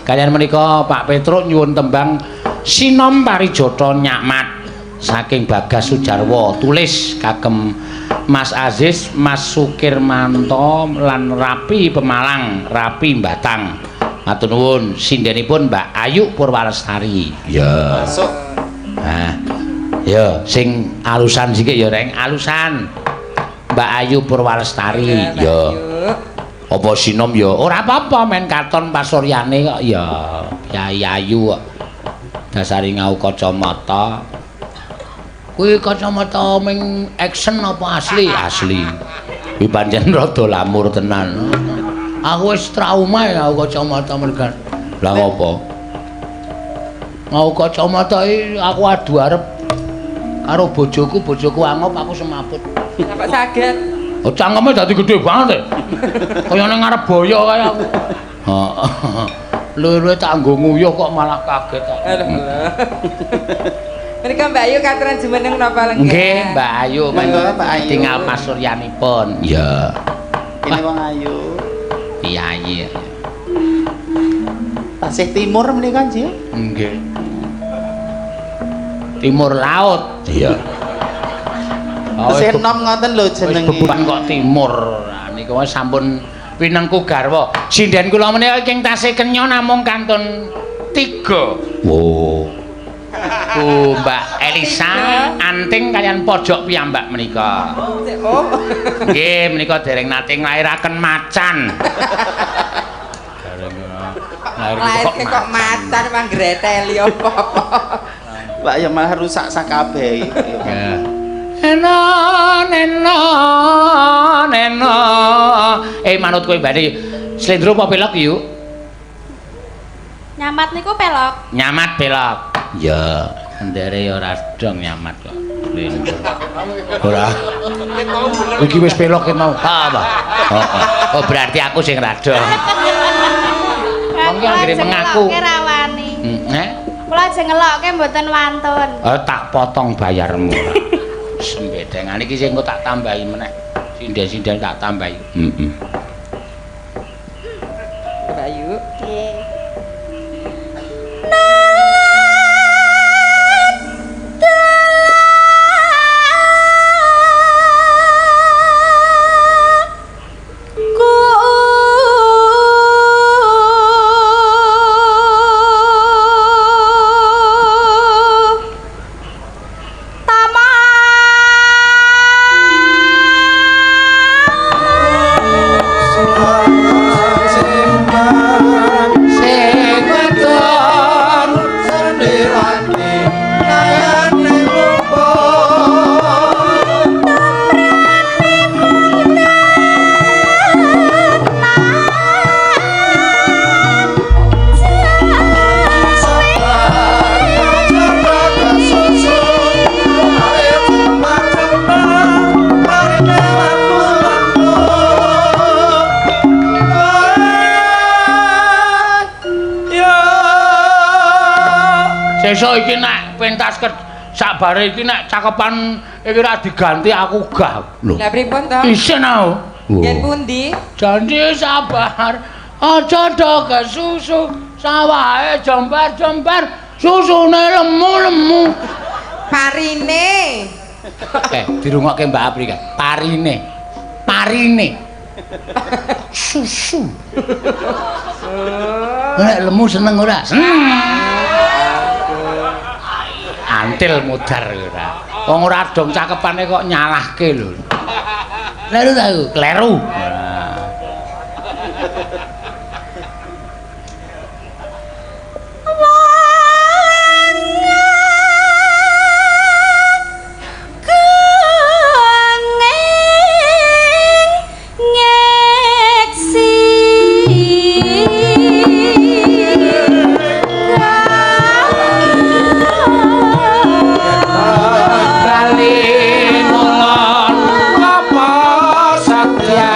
Kalian menika Pak Petruk nyuwun tembang Sinom Parijata Nyakmat saking Bagas Sujarwo tulis kagem Mas Aziz, Mas Sukirmanto lan Rapi Pemalang, Rapi Batang. Matur nuwun sindenipun Mbak Ayu Purwalestari. Ya. Masuk. Nah. Ya, sing alusan sithik ya, Reng. Alusan. Mbak Ayu Purwalestari. Ya. Apa sinom ya? Ora apa-apa men katon pasuryane kok ya. Kyai Ayu kok. Dasari ngau kacamata. Kuwi kacamata ming action apa asli? Asli. Kuwi pancen rada lamur tenan. Aku wis trauma ya ngau kacamata mergan. Lah ngopo? Ngau kacamata iki aku adu arep karo bojoku angop aku semaput. Apa saged? Oh cangkeme dadi gedhe banget. Kaya nang ngarep boyo kaya aku. Heeh. Luwe tak nggo nguyuh kok malah kaget kok. Alah. Menika Mbak Ayu katuran jumeneng napa lengge? Nggih, Mbak Ayu Monggo, Mbak Ayu. tinggal pasuryanipun. Ya. Ini wong ayu. Iya, iya. Tasih timur menika nggih. Nggih. Timur laut. Iya. Tasih enom ngoten lho jenenge. Beban kok timur. Nah, niku wis sampun pinengku garwa. Sinden kula menika ing tasih kenya namung kantun 3. Wo. Bu Mbak Elisa anting kalian pojok piyambak menika. Oh. Nggih, menika dereng nate nglairaken macan. Lahir kok macan mah greteli apa-apa. Mbak ya malah rusak sakabeh. Ya. Neno manut kowe bari slendro apa pelok yuk? Nyamat niku pelok. Nyamat pelok. Ya, ndere ora dong nyamat kok. Slendro. Ora. Iki wis pelok ki mau. Apa? Oh, berarti aku sing radong. Wong anggere mengaku. Rawani. Nek Kula aja ngelokke mboten wantun. tak potong bayarmu. Sembedengan iki sing engko tak tambahi meneh. Sinden-sinden tak tambahi. Heeh. Mbak Ayu. Nggih. Sesuk iki nek pentas sakbare iki nek cakepan iki ora diganti aku gah. Lho. Lah pripun to? Isin aku. Yen pundi? Janji sabar. Aja do kesusu sawahe jembar-jembar susune lemu-lemu. Parine. Dirungokke Mbak Apri kan. Parine. Susu. Nek lemu seneng ora? Antil mudar ora. Wong ora dong cakepane kok nyalahke lho. Kleru ta aku? Kleru. Kali ngulon apa satya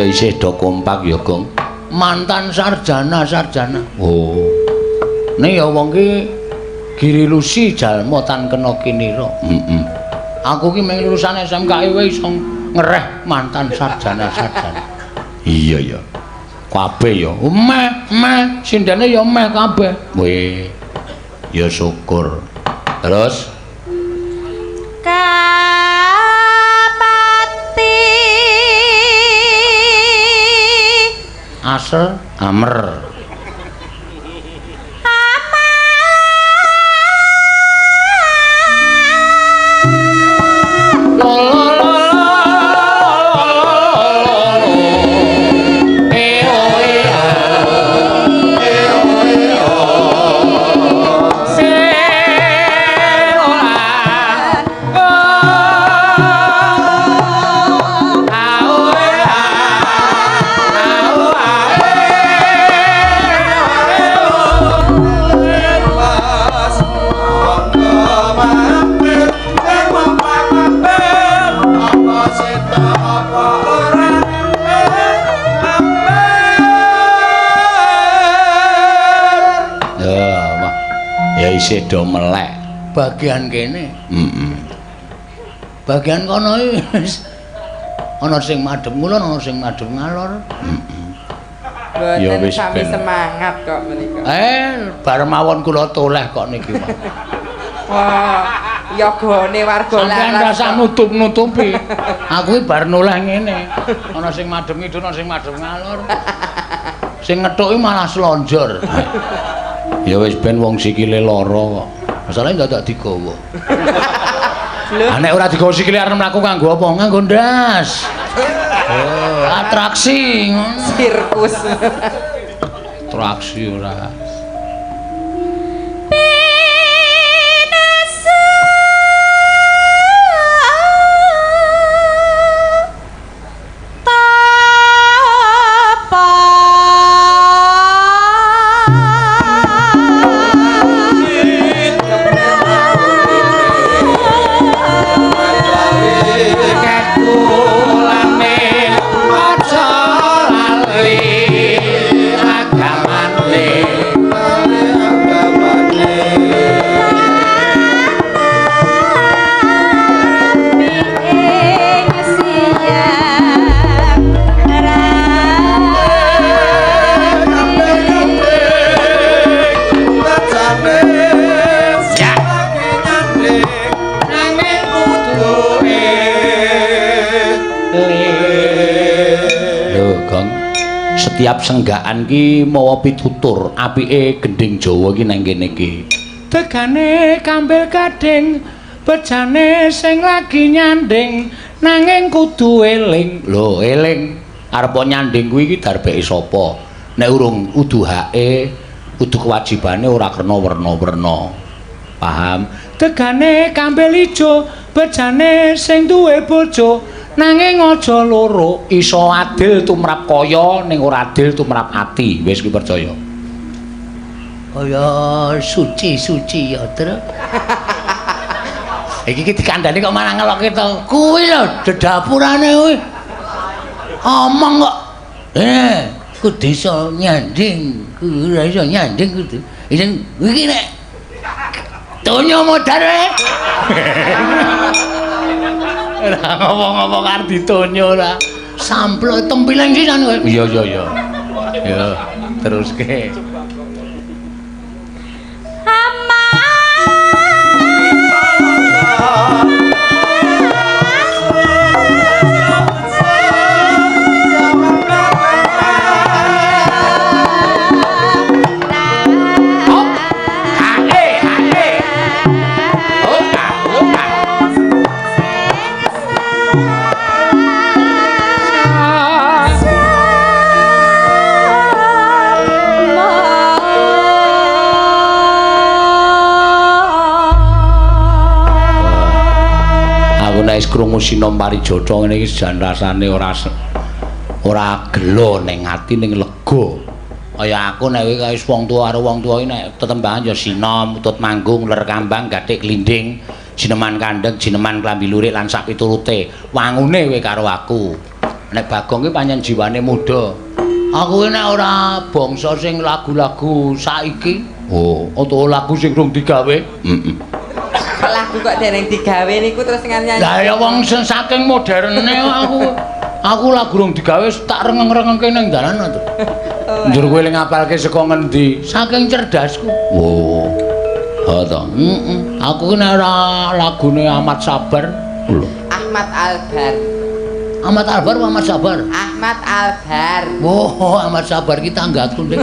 isih do kompak ya, Gong. Mantan sarjana. Oh. Nek ya wong ki Giri Lusi jalma tan kena kinira. Heeh. Aku ki mung lulusan SMK wae iso ngereh mantan sarjana. Iya ya. Kabeh ya. Meh, sindene ya meh kabeh. Weh. Ya syukur. Terus Kapati asel amer. Isih do melek bagian kene. Bagian kono wis ana sing madhep ngulon, ana sing madhep ngalor. Mboten sami semangat kok menika. Bar mawon kula toleh kok niki, Pak. Wah, yogane warga laras. Sampeyan rasa nutup-nutupi. Aku iki bar noleh ngene. Ana sing madhep ngidul, ana sing madhep ngalor. Sing ngethuki malah slonjor. Ya wis ben wong sikile lara kok. Masalahe dadak digawa. Nek ora digawa sikile arep mlaku kanggo apa? Nganggo ndas. Oh, atraksi ngono. Sirkus. Atraksi ora. Setiap senggaan ki mawa pitutur apike gending Jawa ki nang kene iki. Tegane kambil kading, bejane sing lagi nyanding nanging kudu eling. Lho, eling. Arep nyanding kuwi iki darbeke sapa? Nek urung udu hake, udu kewajibane ora kena werna-werna. Paham? Tegane kambil ijo, bejane sing duwe bojo nanging aja loro, iso adil tumrap kaya ning ora adil tumrap ati. Wis kuwi percaya. Kaya suci ya, Tru. Iki dikandani kok malah ngelokke to. Kuwi lho dedapurane kuwi. Omong kok. Kudu iso nyanding, kudu ora iso nyanding kudu. Iki nek donya modar wae. Ora ngomong-ngomong arep ditonyo ora. Samplo tempiling sisan kowe. Iya. Ya, teruske. Krungu sinom parijata ngene iki jan rasane ora gelo ning ati ning lega. Kaya aku nek wis wong tuwa karo wong tuwa iki nek tetembangan ya sinom, utut manggung, ler kambang, gathik glinding, jineman kandheng, jineman klambi lurik lan sak piturute. Wangune kowe karo aku. nek Bagong ki pancen jiwane muda. Aku ki nek ora bangsa sing lagu-lagu saiki, utawa lagu sing rung digawe. Lagu kok dereng digawe niku terus nyanyi. Lah ya wong sing saking moderne aku lagu rung digawe tak rengeng-rengengke ning dalan to. Njur kowe ling ngapalke saka ngendi? Saking cerdasku. Ha to. Aku nek ora lagune Ahmad Sabar. Ahmad Albar. Ahmad Albar apa Ahmad Sabar? Ahmad Albar. Ahmad Sabar ki tanggatku, Dik.